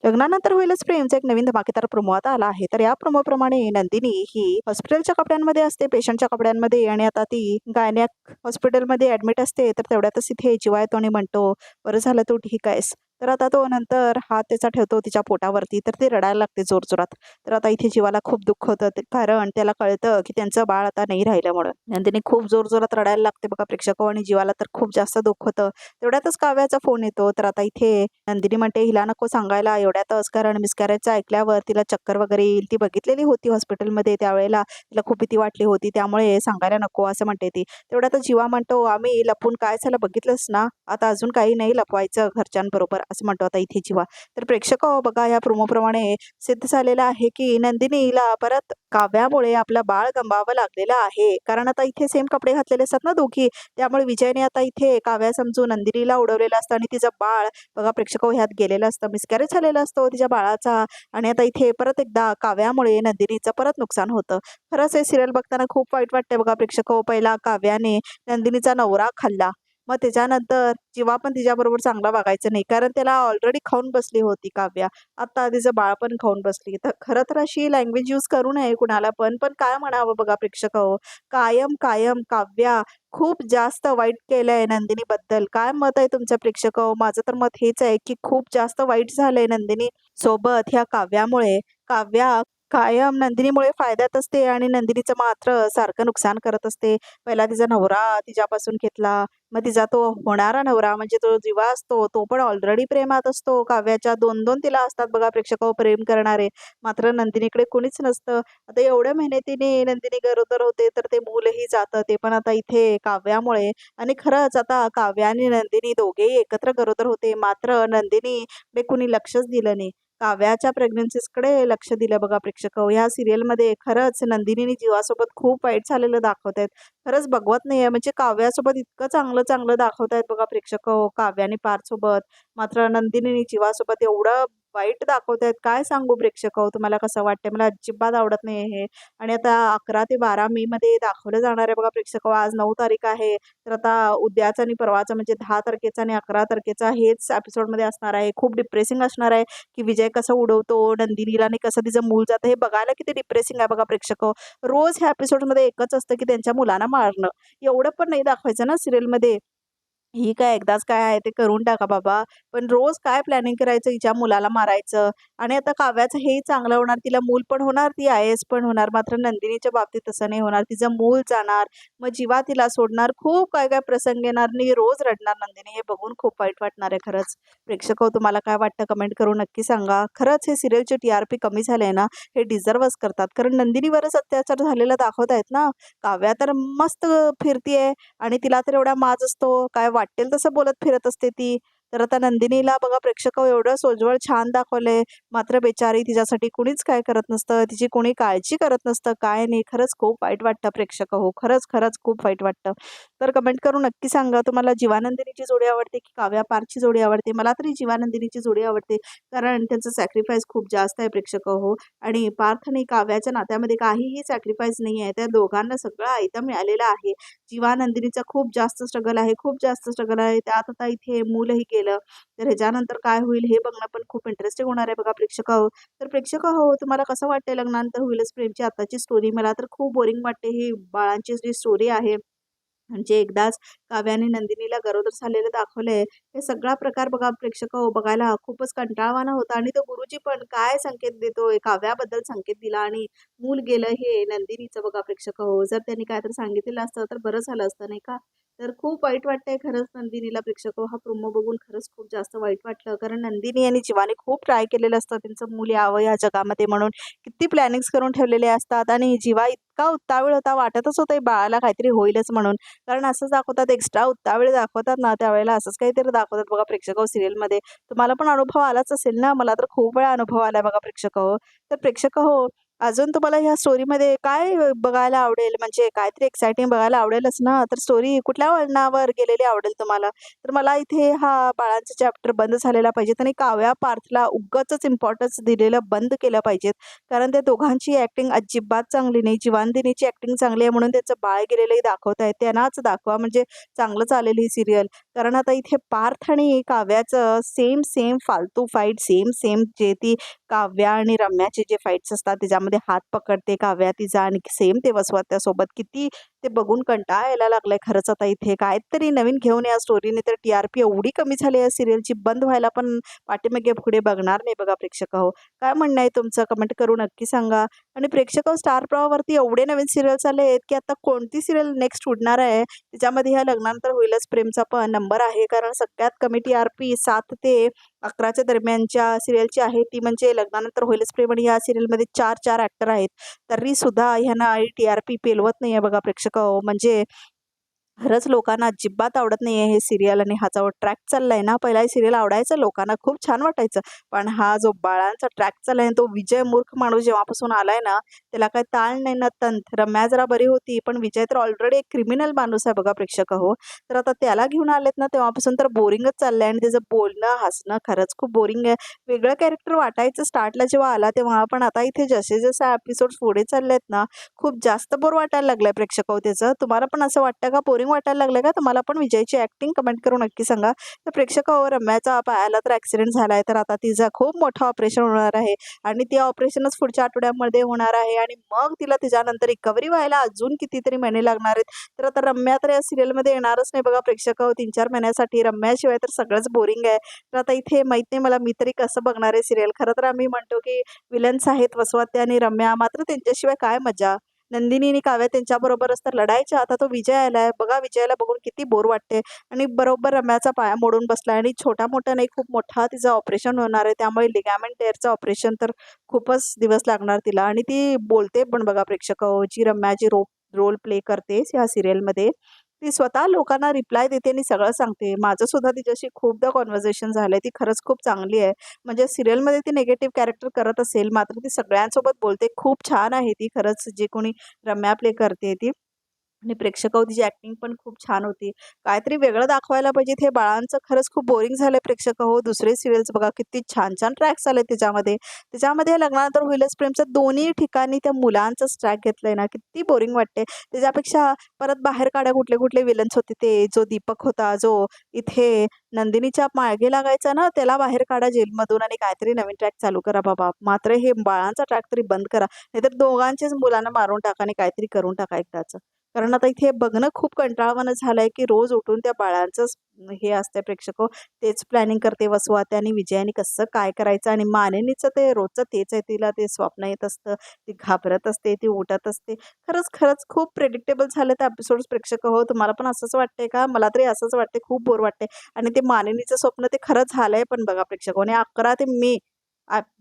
लग्नानंतर होईलच प्रेमचा एक नवीन धमाकेदार प्रोमो आता आला आहे. तर या प्रोमोप्रमाणे नंदिनी ही हॉस्पिटलच्या कपड्यांमध्ये असते, पेशंटच्या कपड्यांमध्ये, आणि आता ती गायनॅक हॉस्पिटलमध्ये ऍडमिट असते. तर तेवढ्यातच इथे जीवा येतो आणि म्हणतो, बरं झालं तू ठीक आहेस. तर आता तो नंतर हात त्याचा ठेवतो तिच्या पोटावरती, तर ती रडायला लागते जोरजोरात. तर आता इथे जीवाला खूप दुःख होतं, कारण त्याला कळतं की त्यांचं बाळ आता नाही राहिलं म्हणून. नंदिनी खूप जोरजोरात रडायला लागते बघा प्रेक्षक, आणि जीवाला तर खूप जास्त दुःख होतं. तेवढ्यातच काव्याचा फोन येतो. तर आता इथे नंदिनी म्हणते हिला नको सांगायला एवढ्यातच, कारण मिसकॅरेजचं ऐकल्यावर तिला चक्कर वगैरे येईल. ती बघितलेली होती हॉस्पिटलमध्ये, त्यावेळेला तिला खूप भीती वाटली होती, त्यामुळे सांगायला नको असं म्हणते ती. तेवढ्यातच जीवा म्हणतो, आम्ही लपून काय झालं बघितलंस ना, आता अजून काही नाही लपवायचं घरच्यांबरोबर, असं म्हणतो आता इथे जीवा. तर प्रेक्षक बघा या प्रोमोप्रमाणे सिद्ध झालेलं आहे की नंदिनीला परत काव्यामुळे आपलं बाळ गमवावं लागलेलं आहे. कारण आता इथे सेम कपडे घातलेले असतात ना दोघी, त्यामुळे विजयने आता इथे काव्या समजून नंदिनीला उडवलेलं असतं, आणि तिचं बाळ बघा प्रेक्षक ह्यात गेलेलं असतं, मिसकॅरेज झालेला असतो तिच्या बाळाचा. आणि आता इथे परत एकदा काव्यामुळे नंदिनीचं परत नुकसान होतं. खरंच हे सिरियल बघताना खूप वाईट वाटते बघा प्रेक्षक. पहिला काव्याने नंदिनीचा नवरा खाल्ला, मग त्याच्यानंतर जीवा पण तिच्याबरोबर चांगला वागायचं नाही, कारण त्याला ऑलरेडी खाऊन बसली होती काव्या. आता तिचं बाळ पण खाऊन बसली. तर खरं तर अशी लँग्वेज यूज करू नये कुणाला पण काय म्हणावं बघा प्रेक्षक. कायम कायम काव्या खूप जास्त वाईट केलंय नंदिनीबद्दल. काय मत आहे तुमचं प्रेक्षक? माझं तर मत हेच आहे की खूप जास्त वाईट झालंय नंदिनी सोबत ह्या काव्यामुळे. काव्या कायम नंदिनीमुळे फायद्यात असते आणि नंदिनीचं मात्र सारखं नुकसान करत असते. पहिला तिचा नवरा तिच्यापासून घेतला, मग तिचा तो होणारा नवरा म्हणजे तो जीवा असतो, तो पण ऑलरेडी प्रेमात असतो काव्याच्या. 2-2 तिला असतात बघा प्रेक्षक प्रेम करणारे, मात्र नंदिनीकडे कोणीच नसतं. आता एवढ्या मेहनतीने नंदिनी गरोदर होते, तर ते मूलही जातं, ते पण आता इथे काव्यामुळे. आणि खरंच आता काव्या आणि नंदिनी दोघेही एकत्र गरोदर होते, मात्र नंदिनीकडे कुणी लक्षच दिलं नाही. काव्याच्या प्रेग्नन्सीकडे लक्ष दिलं बघा प्रेक्षक. ह्या सिरियलमध्ये खरंच नंदिनीने जीवासोबत खूप वाईट झालेलं दाखवतायत. खरंच बघवत नाहीये, म्हणजे काव्यासोबत इतकं चांगलं चांगलं दाखवतायत बघा प्रेक्षक, काव्याने पार्थसोबत, मात्र नंदिनीने जीवासोबत एवढं वाईट दाखवतायत. काय सांगू प्रेक्षक, तुम्हाला कसं वाटतंय? मला अजिबात आवडत नाही हे. आणि आता 11 ते 12 मे मध्ये दाखवलं जाणार आहे बघा प्रेक्षक. आज 9 तारीख आहे, तर आता उद्याचा आणि परवाचा म्हणजे 10 तारखेचा आणि 11 तारखेचा हेच एपिसोडमध्ये असणार आहे. खूप डिप्रेसिंग असणार आहे की विजय कसं उडवतो नंदिनीला आणि कसं तिचं मूल जातं, हे बघायला किती डिप्रेसिंग आहे बघा प्रेक्षक. रोज ह्या एपिसोडमध्ये एकच असतं की त्यांच्या मुलांना मारणं. एवढं पण नाही दाखवायचं ना सिरियलमध्ये. ही काय एकदाच काय आहे ते करून टाका बाबा. पण रोज काय प्लॅनिंग करायचं हिच्या मुलाला मारायचं. आणि आता काव्याचं हेही चांगलं होणार, तिला मूल पण होणार, ती IAS पण होणार. मात्र नंदिनीच्या बाबतीत तसं नाही होणार. तिचं मूल जाणार, मग जीवा तिला सोडणार, खूप काय काय प्रसंग येणार आणि रोज रडणार नंदिनी. हे बघून खूप वाईट वाटणार आहे खरंच. प्रेक्षक तुम्हाला काय वाटतं कमेंट करून नक्की सांगा. खरंच हे सिरियलचे TRP कमी झाले ना, हे डिझर्वच करतात. कारण नंदिनीवरच अत्याचार झालेला दाखवत आहेत ना. काव्या तर मस्त फिरतीये, आणि तिला तर एवढा माज असतो, काय वाटेल तसं बोलत फिरत असते ती. तर आता नंदिनीला बघा प्रेक्षक एवढं सोज्वळ छान दाखवलंय, मात्र बेचारी तिच्यासाठी कुणीच काय करत नसतं, तिची कोणी काळजी करत नसतं, काय नाही. खरंच खूप वाईट वाटतं प्रेक्षक हो, खरंच खरंच खूप वाईट वाटतं. तर कमेंट करून नक्की सांगा, तुम्हाला जीवानंदिनीची जोडी आवडते की काव्या पारची जोडी आवडते? मला तरी जीवानंदिनीची जोडी आवडते, कारण त्यांचं सॅक्रिफाईस खूप जास्त आहे प्रेक्षक हो. आणि पार्थ आणि काव्याच्या नात्यामध्ये काहीही सॅक्रिफाईस नाही आहे, त्या दोघांना सगळं आयतं मिळालेलं आहे. जीवा नंदिनीचा खूप जास्त स्ट्रगल आहे, खूप जास्त स्ट्रगल आहे. त्यात आता इथे मूलही गेलं, तर ह्याच्यानंतर काय होईल हे बघणं पण खूप इंटरेस्टिंग होणार आहे बघा प्रेक्षक हो. तर प्रेक्षक हो, तुम्हाला कसं वाटतंय लग्नानंतर होईलच प्रेमची आताची स्टोरी? मला तर खूप बोरिंग वाटते ही बाळांची जी स्टोरी आहे. म्हणजे एकदाच काव्याने नंदिनीला गरोदर झालेलं दाखवलंय. हे सगळा प्रकार बघा प्रेक्षक हो, बघायला खूपच कंटाळवाणा होता. आणि तो गुरुजी पण काय संकेत देतोय, काव्याबद्दल संकेत दिला आणि मूल गेलं हे नंदिनीचं बघा प्रेक्षक हो. जर त्यांनी काहीतरी सांगितलेलं असतं तर बरं झालं असतं नाही का? तर खूप वाईट वाटतंय खरंच नंदिनीला प्रेक्षक हो. हा प्रोमो बघून खरंच खूप जास्त वाईट वाटलं, कारण नंदिनी आणि जीवाने खूप ट्राय केलेलं असतं त्यांचं मूल यावं या जगामध्ये म्हणून. किती प्लॅनिंग्स करून ठेवलेले असतात, आणि जीवा इतका उत्तावळ होता, वाटतच होतं बाळाला काहीतरी होईलच म्हणून. कारण असंच दाखवतात, एक्स्ट्रा उत्तावेळ दाखवतात ना, त्यावेळेला असंच काहीतरी दाखवतात बघा प्रेक्षक हो सिरियलमध्ये. तुम्हाला पण अनुभव आलाच असेल ना? मला तर खूप वेळा अनुभव आलाय बघा प्रेक्षक हो. तर प्रेक्षक हो, अजून तुम्हाला ह्या स्टोरीमध्ये काय बघायला आवडेल? म्हणजे काहीतरी एक्साइटिंग बघायला आवडेलच ना? तर स्टोरी कुठल्या वळणावर गेलेली आवडेल तुम्हाला? तर मला इथे हा बाळांचा चॅप्टर बंद झालेला पाहिजेत आणि काव्या, पार्थला उगाचच इम्पॉर्टन्स दिलेलं बंद केलं पाहिजेत. कारण त्या दोघांची ॲक्टिंग अजिबात चांगली नाही. जीवांदिनीची ॲक्टिंग चांगली आहे म्हणून त्यांचं बाळ गेलेलंही दाखवतायत. त्यांनाच दाखवा म्हणजे चांगलं चालेल ही सीरियल. कारण आता इथे पार्थ आणि काव्याचं सेम, सेम फालतू फाईट, सेम, सेम जे ती काव्या आणि रम्याचे जे फाईट्स असतात त्याच्यामध्ये हात पकडते काव्या तिचा आणि सेम ते वसवत्यासोबत किती ते बघून कंटाळा यायला लागलाय खरंच. आता इथे काहीतरी नवीन घेऊन या स्टोरीने तर TRP एवढी कमी झाली या सिरियलची बंद व्हायला पण पाठीमागे पुढे बघणार नाही बघा प्रेक्षक हो. काय म्हणणं आहे तुमचं कमेंट करून नक्की सांगा. आणि प्रेक्षक स्टार प्रवाहावरती एवढे नवीन सिरियल्स आले आहेत की आता कोणती सिरियल नेक्स्ट उडणार आहे त्याच्यामध्ये ह्या लग्नानंतर होईलच प्रेमचा पण नंबर आहे. कारण सगळ्यात कमी TRP 7 ते 11च्या दरम्यानच्या सिरियलची आहे ती म्हणजे लग्नानंतर होईलच प्रेम आणि ह्या सिरियलमध्ये 4 ॲक्टर आहेत. तरी सुद्धा ह्यांना TRP पेलवत नाहीये बघा प्रेक्षक हो. म्हणजे खरंच लोकांना अजिबात आवडत नाहीये हे सीरियल आणि हा जो ट्रॅक चाललाय ना, पहिला हे सीरियल आवडायचं लोकांना खूप छान वाटायचं. पण हा जो बाळांचा ट्रॅक चाललाय तो विजय मूर्ख माणूस जेव्हापासून आलाय ना, त्याला काही ताळ नाही ना तंत. रम्या जरा बरी होती, पण विजय तर ऑलरेडी एक क्रिमिनल माणूस आहे बघा प्रेक्षक हो. तर आता त्याला घेऊन आलेत ना, तेव्हापासून तर बोरिंगच चाललंय आणि त्याचं बोलणं, हसणं खरंच खूप बोरिंग आहे. वेगळं कॅरेक्टर वाटायचं स्टार्टला जेव्हा आला तेव्हा, पण आता इथे जसे-जसे एपिसोड्स पुढे चाललेत ना, खूप जास्त बोर वाटायला लागलंय प्रेक्षक हो त्याचं. तुम्हाला पण असं वाटतं का? बोरिंग वाटायला लागलं का? तुम्हाला पण विजयची ॲक्टिंग कमेंट करून नक्की सांगा. तर प्रेक्षक हो, रम्याचा पायाला तर ॲक्सिडेंट झालाय, तर आता तिचं खूप मोठं ऑपरेशन होणार आहे आणि ते ऑपरेशनच पुढच्या आठवड्यामध्ये होणार आहे आणि मग तिला त्याच्यानंतर रिकव्हरी व्हायला अजून कितीतरी महिने लागणार आहेत. तर आता रम्या तर या सीरियलमध्ये येणारच नाही बघा प्रेक्षक हो 3-4 महिन्यासाठी. रम्याशिवाय तर सगळंच बोरिंग आहे. तर आता इथे माहीत नाही मला मी तरी कसं बघणार आहे सीरियल. खरं तर आम्ही म्हणतो की विलन्स आहेत वसवाते आणि रम्या, मात्र त्यांच्याशिवाय काय मजा. नंदिनी आणि काव्या त्यांच्याबरोबरच तर लढायच्या. आता तो विजय आलाय. बघा विजयाला बघून किती बोर वाटते आणि बरोबर रम्याचा पाया मोडून बसलाय आणि छोटा-मोठा नाही खूप मोठा तिचं ऑपरेशन होणार आहे. त्यामुळे लिगामेंट टेअरचं ऑपरेशन तर खूपच दिवस लागणार तिला आणि ती बोलते पण बघा प्रेक्षक हो, जी रम्या जी रोल प्ले करते ह्या सीरियलमध्ये, ती स्वतः लोकांना रिप्लाय देते आणि सगळं सांगते. माझं सुद्धा तिच्याशी खूपदा कन्व्हर्सेशन झालंय. ती खरंच खूप चांगली आहे. म्हणजे सीरियलमध्ये ती निगेटिव्ह कॅरेक्टर करत असेल, मात्र ती सगळ्यांसोबत बोलते. खूप छान आहे ती खरंच जे कोणी रम्या प्ले करते ती. आणि प्रेक्षक हो तिची ॲक्टिंग पण खूप छान होती. काहीतरी वेगळं दाखवायला पाहिजे. हे बाळांचं खरंच खूप बोरिंग झालंय प्रेक्षक हो. दुसरे सीरियल्स बघा किती छान-छान ट्रॅक्स आले त्याच्यामध्ये. त्याच्यामध्ये लग्नानंतर होईलच प्रेमचं दोन्ही ठिकाणी त्या मुलांचंच ट्रॅक घेतलंय ना, किती बोरिंग वाटते. त्याच्यापेक्षा परत बाहेर काढा कुठले-कुठले विलन्स होते ते. जो दीपक होता, जो इथे नंदिनीच्या मागे लागायचा ना, त्याला बाहेर काढा जेलमधून आणि काहीतरी नवीन ट्रॅक चालू करा बाबा. मात्र हे बाळांचा ट्रॅक तरी बंद करा. नाहीतर दोघांचेच मुलांना मारून टाका आणि काहीतरी करून टाका एकदाचं. कारण आता इथे बघणं खूप कंटाळवाणं झालंय, की रोज उठून त्या बाळांचंच हे असतंय प्रेक्षक हो. तेच प्लॅनिंग करते वसुआते आणि विजयाने कसं काय करायचं आणि मानिनीचं ते रोजचं तेच आहे. तिला ते स्वप्न येत असतं, ती घाबरत असते, ती उठत असते. खरंच खूप प्रेडिक्टेबल झालेत एपिसोड्स प्रेक्षक हो. तुम्हाला पण असंच वाटतंय का? मला तरी असंच वाटतंय, खूप बोर वाटतंय आणि ते मानिनीचं स्वप्न ते खरं झालंय पण बघा प्रेक्षक हो. आणि 11 ते मे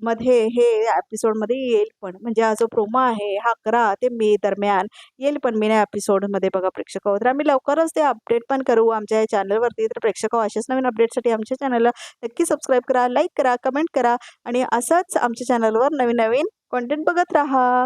मध्ये हे एपिसोडमध्ये येईल पण. म्हणजे हा जो प्रोमो आहे हा 11 ते मे दरम्यान येईल पण मी एपिसोडमध्ये बघा प्रेक्षक हो. तर आम्ही लवकरच ते अपडेट पण करू आमच्या या चॅनलवरती. तर प्रेक्षक हो अशाच नवीन अपडेटसाठी आमच्या चॅनलला नक्की सबस्क्राईब करा, लाईक करा, कमेंट करा आणि असंच आमच्या चॅनलवर नवीन-नवीन कंटेंट बघत राहा.